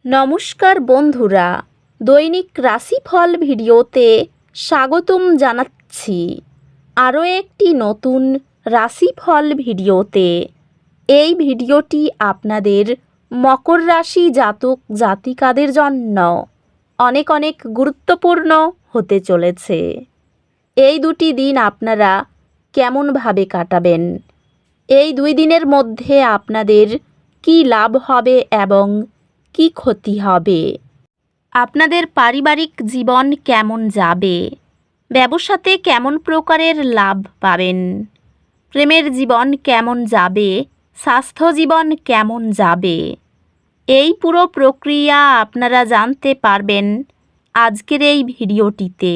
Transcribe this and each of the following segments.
নমস্কার বন্ধুরা, দৈনিক রাশিফল ভিডিওতে স্বাগতম জানাচ্ছি। আরও একটি নতুন রাশিফল ভিডিওতে। এই ভিডিওটি আপনাদের মকর রাশি জাতক জাতিকাদের জন্য অনেক অনেক গুরুত্বপূর্ণ হতে চলেছে। এই দুটি দিন আপনারা কেমনভাবে কাটাবেন, এই 2 দিনের মধ্যে আপনাদের কি লাভ হবে এবং কি ক্ষতি হবে, আপনাদের পারিবারিক জীবন কেমন যাবে, ব্যবসাতে কেমন প্রকারের লাভ পাবেন, প্রেমের জীবন কেমন যাবে, স্বাস্থ্য জীবন কেমন যাবে, এই পুরো প্রক্রিয়া আপনারা জানতে পারবেন আজকের এই ভিডিওটিতে।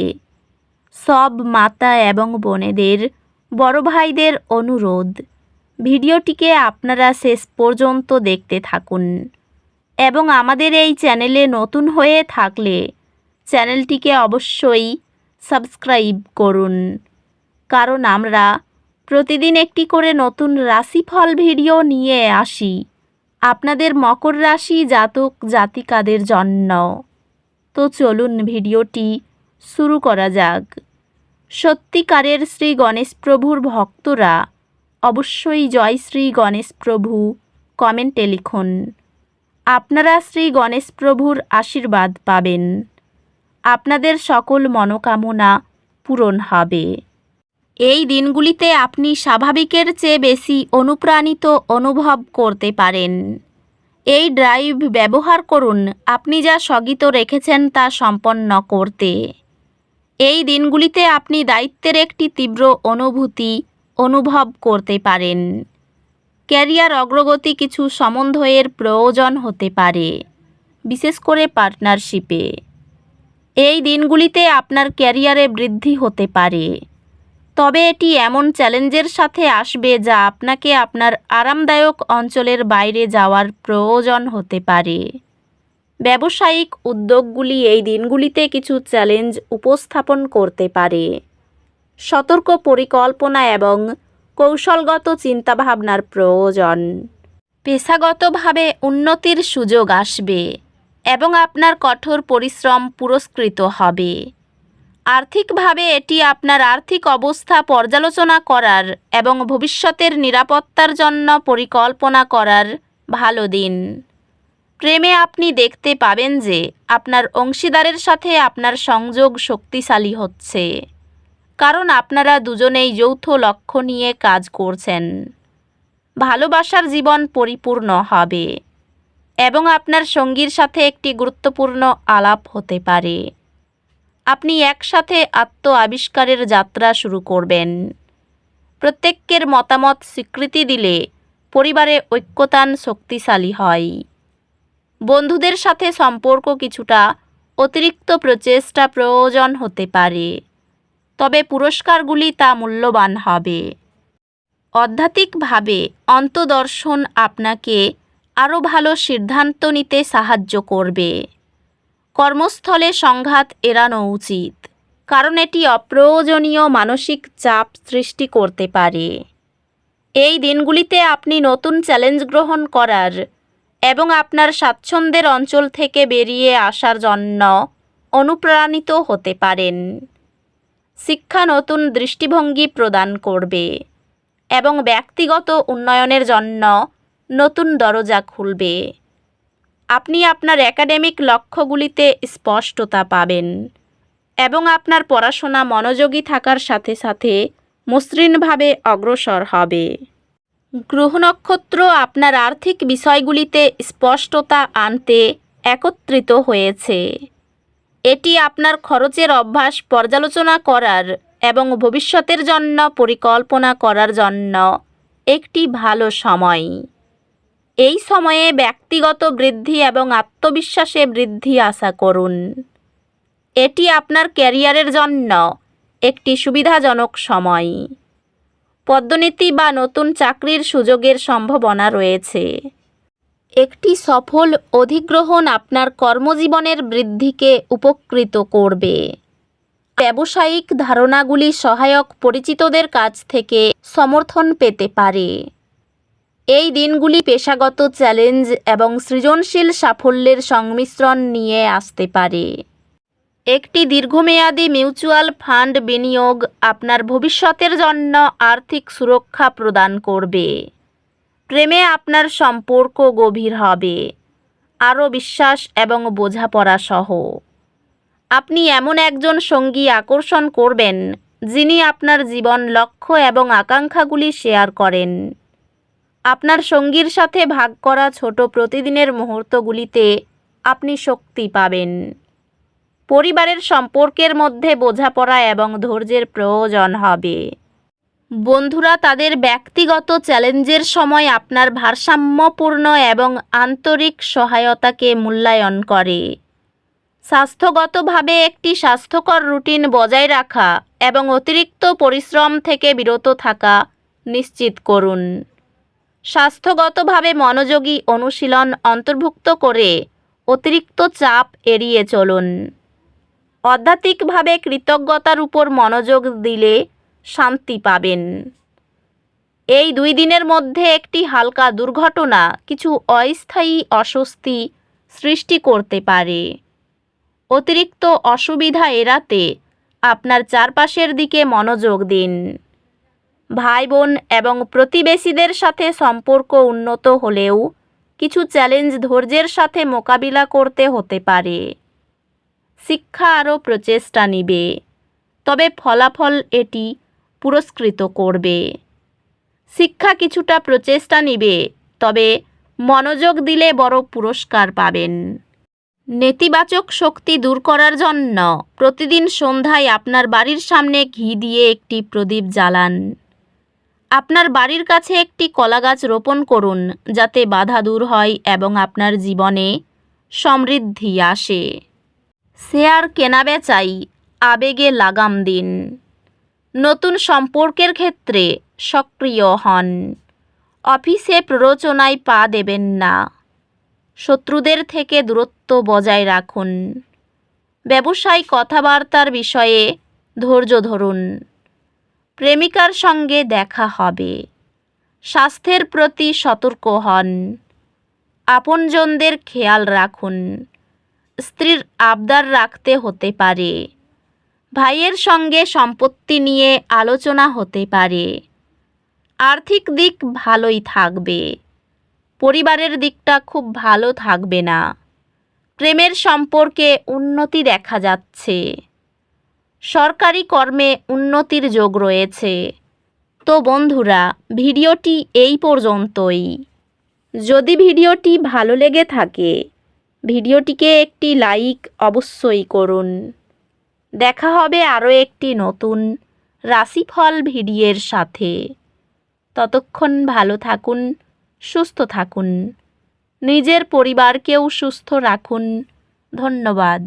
সব মাতা এবং বোনেদের, বড় ভাইদের অনুরোধ, ভিডিওটিকে আপনারা শেষ পর্যন্ত দেখতে থাকুন এবং আমাদের এই চ্যানেলে নতুন হয়ে থাকলে চ্যানেলটিকে অবশ্যই সাবস্ক্রাইব করুন, কারণ আমরা প্রতিদিন একটি করে নতুন রাশিফল ভিডিও নিয়ে আসি আপনাদের মকর রাশি জাতক জাতিকাদের জন্য। তো চলুন ভিডিওটি শুরু করা যাক। সত্যিকারের শ্রী গণেশ প্রভুর ভক্তরা অবশ্যই জয় শ্রী গণেশ প্রভু কমেন্টে লিখুন। আপনারা শ্রী গণেশ প্রভুর আশীর্বাদ পাবেন, আপনাদের সকল মনোকামনা পূরণ হবে। এই দিনগুলিতে আপনি স্বাভাবিকের চেয়ে বেশি অনুপ্রাণিত অনুভব করতে পারেন। এই ড্রাইভ ব্যবহার করুন আপনি যা স্থগিত রেখেছেন তা সম্পন্ন করতে। এই দিনগুলিতে আপনি দায়িত্বের একটি তীব্র অনুভূতি অনুভব করতে পারেন। ক্যারিয়ার অগ্রগতি কিছু সমন্বয়ের প্রয়োজন হতে পারে, বিশেষ করে পার্টনারশিপে। এই দিনগুলিতে আপনার ক্যারিয়ারে বৃদ্ধি হতে পারে, তবে এটি এমন চ্যালেঞ্জের সাথে আসবে যা আপনাকে আপনার আরামদায়ক অঞ্চলের বাইরে যাওয়ার প্রয়োজন হতে পারে। ব্যবসায়িক উদ্যোগগুলি এই দিনগুলিতে কিছু চ্যালেঞ্জ উপস্থাপন করতে পারে। সতর্ক পরিকল্পনা এবং কৌশলগত চিন্তাভাবনার প্রয়োজন। পেশাগতভাবে উন্নতির সুযোগ আসবে এবং আপনার কঠোর পরিশ্রম পুরস্কৃত হবে। আর্থিকভাবে এটি আপনার আর্থিক অবস্থা পর্যালোচনা করার এবং ভবিষ্যতের নিরাপত্তার জন্য পরিকল্পনা করার ভালো দিন। প্রেমে আপনি দেখতে পাবেন যে আপনার অংশীদারের সাথে আপনার সংযোগ শক্তিশালী হচ্ছে, কারণ আপনারা দুজনেই যৌথ লক্ষ্য নিয়ে কাজ করছেন। ভালোবাসার জীবন পরিপূর্ণ হবে এবং আপনার সঙ্গীর সাথে একটি গুরুত্বপূর্ণ আলাপ হতে পারে। আপনি একসাথে আত্ম আবিষ্কারের যাত্রা শুরু করবেন। প্রত্যেকের মতামত স্বীকৃতি দিলে পরিবারে ঐক্যতান শক্তিশালী হয়। বন্ধুদের সাথে সম্পর্ক কিছুটা অতিরিক্ত প্রচেষ্টা প্রয়োজন হতে পারে, তবে পুরস্কারগুলি তা মূল্যবান হবে। আধ্যাত্মিকভাবে অন্তর্দর্শন আপনাকে আরও ভালো সিদ্ধান্ত নিতে সাহায্য করবে। কর্মস্থলে সংঘাত এড়ানো উচিত, কারণ এটি অপ্রয়োজনীয় মানসিক চাপ সৃষ্টি করতে পারে। এই দিনগুলিতে আপনি নতুন চ্যালেঞ্জ গ্রহণ করার এবং আপনার স্বাচ্ছন্দ্যের অঞ্চল থেকে বেরিয়ে আসার জন্য অনুপ্রাণিত হতে পারেন। শিক্ষা নতুন দৃষ্টিভঙ্গি প্রদান করবে এবং ব্যক্তিগত উন্নয়নের জন্য নতুন দরজা খুলবে। আপনি আপনার একাডেমিক লক্ষ্যগুলিতে স্পষ্টতা পাবেন এবং আপনার পড়াশোনা মনোযোগী থাকার সাথে সাথে মসৃণভাবে অগ্রসর হবে। গ্রহ নক্ষত্র আপনার আর্থিক বিষয়গুলিতে স্পষ্টতা আনতে একত্রিত হয়েছে। এটি আপনার খরচের অভ্যাস পর্যালোচনা করার এবং ভবিষ্যতের জন্য পরিকল্পনা করার জন্য একটি ভালো সময়। এই সময়ে ব্যক্তিগত বৃদ্ধি এবং আত্মবিশ্বাসে বৃদ্ধি আশা করুন। এটি আপনার ক্যারিয়ারের জন্য একটি সুবিধাজনক সময়। পদোন্নতি বা নতুন চাকরির সুযোগের সম্ভাবনা রয়েছে। একটি সফল অধিগ্রহণ আপনার কর্মজীবনের বৃদ্ধিকে উপকৃত করবে। ব্যবসায়িক ধারণাগুলি সহায়ক পরিচিতদের কাছ থেকে সমর্থন পেতে পারে। এই দিনগুলি পেশাগত চ্যালেঞ্জ এবং সৃজনশীল সাফল্যের সংমিশ্রণ নিয়ে আসতে পারে। একটি দীর্ঘমেয়াদী মিউচুয়াল ফান্ড বিনিয়োগ আপনার ভবিষ্যতের জন্য আর্থিক সুরক্ষা প্রদান করবে। প্রেমে আপনার সম্পর্ক গভীর হবে, আরও বিশ্বাস এবং বোঝাপড়া সহ। আপনি এমন একজন সঙ্গী আকর্ষণ করবেন যিনি আপনার জীবন লক্ষ্য এবং আকাঙ্ক্ষাগুলি শেয়ার করেন। আপনার সঙ্গীর সাথে ভাগ করা ছোট প্রতিদিনের মুহূর্তগুলিতে আপনি শক্তি পাবেন। পরিবারের সম্পর্কের মধ্যে বোঝাপড়া এবং ধৈর্যের প্রয়োজন হবে। বন্ধুরা তাদের ব্যক্তিগত চ্যালেঞ্জের সময় আপনার ভারসাম্যপূর্ণ এবং আন্তরিক সহায়তাকে মূল্যায়ন করে। স্বাস্থ্যগতভাবে একটি স্বাস্থ্যকর রুটিন বজায় রাখা এবং অতিরিক্ত পরিশ্রম থেকে বিরত থাকা নিশ্চিত করুন। স্বাস্থ্যগতভাবে মনোযোগী অনুশীলন অন্তর্ভুক্ত করে অতিরিক্ত চাপ এড়িয়ে চলুন। আধ্যাত্মিকভাবে কৃতজ্ঞতার উপর মনোযোগ দিলে শান্তি পাবেন। এই 2 দিনের মধ্যে একটি হালকা দুর্ঘটনা কিছু অস্থায়ী অস্বস্তি সৃষ্টি করতে পারে। অতিরিক্ত অসুবিধা এড়াতে আপনার চারপাশের দিকে মনোযোগ দিন। ভাই বোন এবং প্রতিবেশীদের সাথে সম্পর্ক উন্নত হলেও কিছু চ্যালেঞ্জ ধৈর্যের সাথে মোকাবিলা করতে হতে পারে। শিক্ষা আরও প্রচেষ্টা নিবে, তবে ফলাফল এটি পুরস্কৃত করবে। শিক্ষা কিছুটা প্রচেষ্টা নিবে, তবে মনোযোগ দিলে বড় পুরস্কার পাবেন। নেতিবাচক শক্তি দূর করার জন্য প্রতিদিন সন্ধ্যায় আপনার বাড়ির সামনে ঘি দিয়ে একটি প্রদীপ জ্বালান। আপনার বাড়ির কাছে একটি কলাগাছ রোপণ করুন যাতে বাধা দূর হয় এবং আপনার জীবনে সমৃদ্ধি আসে। শেয়ার কেনাবেচাই আবেগে লাগাম দিন। নতুন সম্পর্কের ক্ষেত্রে সক্রিয় হন। অফিসে প্ররোচনায় পা দেবেন না। শত্রুদের থেকে দূরত্ব বজায় রাখুন। ব্যবসায় কথাবার্তার বিষয়ে ধৈর্য ধরুন। প্রেমিকার সঙ্গে দেখা হবে। স্বাস্থ্যের প্রতি সতর্ক হন। আপনজনদের খেয়াল রাখুন। স্ত্রীর আবদার রাখতে হতে পারে। ভাইয়ের সঙ্গে সম্পত্তি নিয়ে আলোচনা হতে পারে। আর্থিক দিক ভালোই থাকবে। পরিবারের দিকটা খুব ভালো থাকবে না। প্রেমের সম্পর্কে উন্নতি দেখা যাচ্ছে। সরকারি কর্মে উন্নতির যোগ রয়েছে। তো বন্ধুরা, ভিডিওটি এই পর্যন্তই। যদি ভিডিওটি ভালো লেগে থাকে ভিডিওটিকে একটি লাইক অবশ্যই করুন। দেখা হবে আরও একটি নতুন রাশিফল ভিডিওর সাথে। ততক্ষণ ভালো থাকুন, সুস্থ থাকুন, নিজের পরিবারকেও সুস্থ রাখুন। ধন্যবাদ।